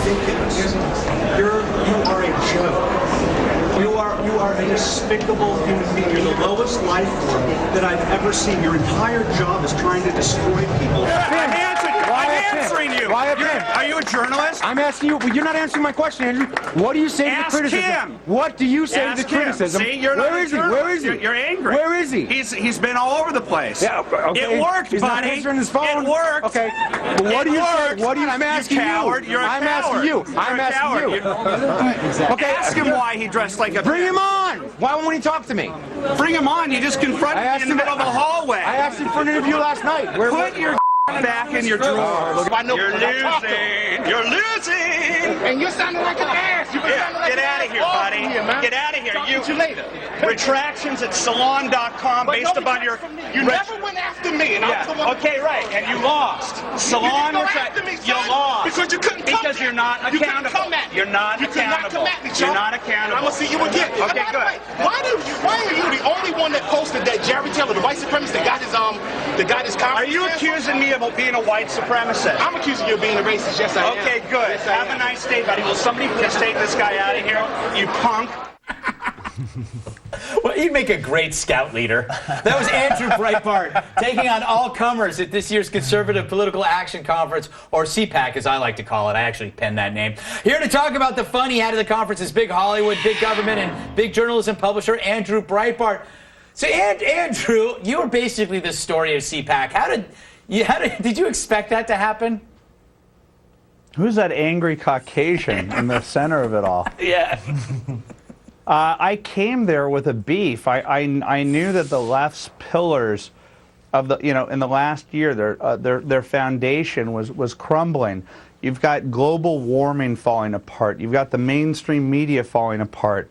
ridiculous. You are a joke. You are a despicable human being. You're the lowest life form that I've ever seen. Your entire job is trying to destroy people. I'm answering you. Are you a journalist? I'm asking you. You're not answering my question, Andrew. What do you say to the criticism? Ask him. What do you say Ask to the criticism? See, you're Where not is he? Where is he? You're angry. Where is he? He's been all over the place. Yeah, okay. It worked, He's buddy. not answering his phone. It worked. Okay. But what do you say? What do you? I'm asking you. Coward. You're a I'm coward. asking you. You're I'm a asking you. coward. Okay. Ask him why he dressed like a. Bring him on. Why won't he talk to me? Bring him on. You just confronted me in the middle of the hallway. I asked him for an interview last night. Put your back in your drawer. You're losing. You're losing. And you're sounding like an ass. You Get out of here, buddy. Get out of here. You later. Retractions at salon.com based upon your. You never went after me, and I was the one. Okay, right, and you lost. Salon retractions. You lost because you couldn't come. Because you're not accountable. You're not accountable. You're not accountable. I'm gonna see you again. Okay, good. Why are you the only one that posted that Jerry Taylor, the white supremacist, that got his conference? Are you accusing me of being a white supremacist? I'm accusing you of being a racist. Yes, I am. Okay, good. Yes, I Have am. a nice day, buddy. Will somebody please take this guy out of here? You punk. Well, he'd make a great scout leader. That was Andrew Breitbart taking on all comers at this year's Conservative Political Action Conference, or CPAC as I like to call it. I actually penned that name. Here to talk about the fun he had at the conference is big Hollywood, big government, and big journalism publisher Andrew Breitbart. So, Andrew, you were basically the story of CPAC. Did you expect that to happen? Who's that angry Caucasian in the center of it all? Yeah. I came there with a beef. I knew that the left's pillars of the in the last year their foundation was crumbling. You've got global warming falling apart. You've got the mainstream media falling apart.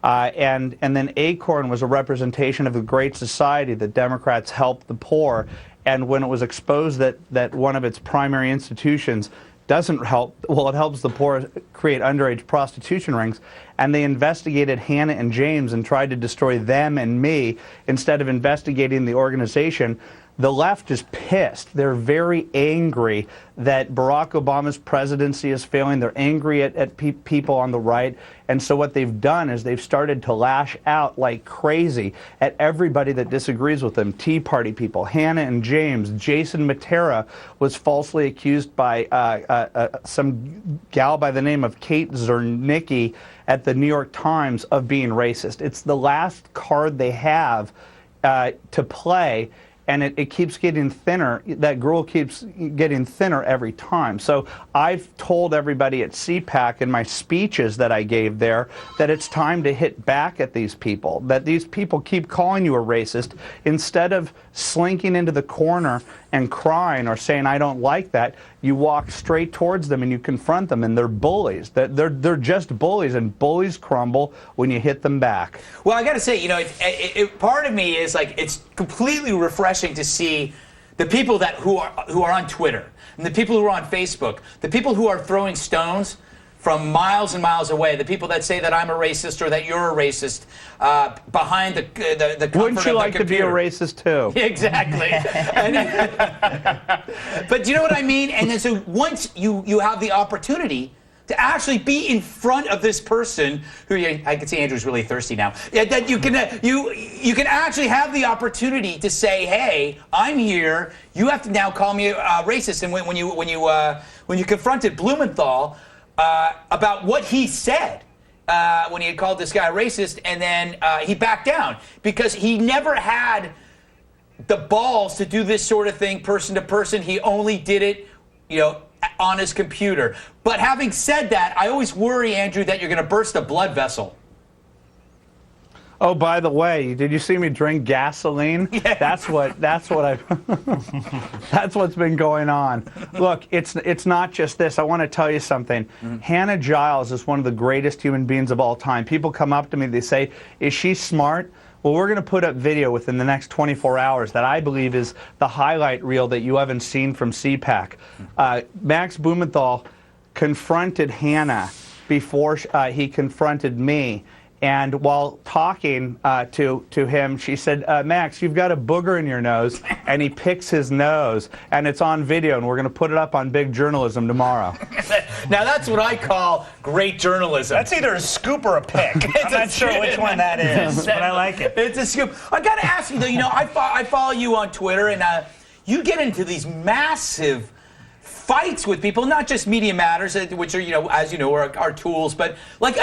And then Acorn was a representation of the Great Society that Democrats helped the poor. And when it was exposed that one of its primary institutions doesn't help, well, it helps the poor create underage prostitution rings, and they investigated Hannah and James and tried to destroy them and me instead of investigating the organization. The left is pissed. They're very angry that Barack Obama's presidency is failing. They're angry at people on the right. And so what they've done is they've started to lash out like crazy at everybody that disagrees with them. Tea Party people, Hannah and James. Jason Matera was falsely accused by some gal by the name of Kate Zernicki at the New York Times of being racist. It's the last card they have to play. And it keeps getting thinner. That girl keeps getting thinner every time. So I've told everybody at CPAC in my speeches that I gave there that it's time to hit back at these people, that these people keep calling you a racist. Instead of slinking into the corner and crying or saying, I don't like that, you walk straight towards them and you confront them, and they're bullies. They're just bullies, and bullies crumble when you hit them back. Well, I got to say, part of me is like, it's completely refreshing to see the people who are on Twitter, and the people who are on Facebook, the people who are throwing stones from miles and miles away, the people that say that I'm a racist or that you're a racist, behind the comfort Wouldn't you of like the to be a computer. racist too? Exactly. But do you know what I mean? And then so once you have the opportunity to actually be in front of this person who I can see Andrew's really thirsty now. That you can actually have the opportunity to say, "Hey, I'm here. You have to now call me a racist." And when you confronted Blumenthal about what he said when he had called this guy racist, and then he backed down because he never had the balls to do this sort of thing person to person. He only did it, on his computer. But having said that, I always worry, Andrew, that you're going to burst a blood vessel. Oh, by the way, did you see me drink gasoline? Yeah. That's what that's what's been going on. Look, it's not just this. I want to tell you something. Mm-hmm. Hannah Giles is one of the greatest human beings of all time. People come up to me, they say, "Is she smart?" Well, we're going to put up video within the next 24 hours that I believe is the highlight reel that you haven't seen from CPAC. Max Blumenthal confronted Hannah before he confronted me. And while talking to him, she said, Max, you've got a booger in your nose. And he picks his nose. And it's on video, and we're going to put it up on Big Journalism tomorrow. Now, that's what I call great journalism. That's either a scoop or a pick. I'm not sure which one that is, but I like it. It's a scoop. I got to ask you, though, I follow you on Twitter, and you get into these massive fights with people, not just Media Matters, which are, as you know, are tools, but like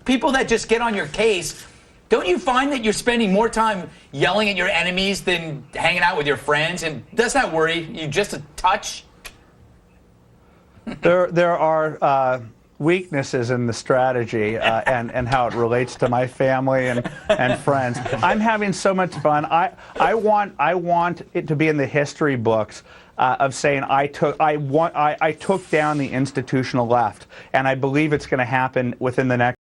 people that just get on your case. Don't you find that you're spending more time yelling at your enemies than hanging out with your friends? And does that worry you just a touch? There are weaknesses in the strategy and how it relates to my family and friends. I'm having so much fun. I want it to be in the history books of saying I took down the institutional left, and I believe it's going to happen within the next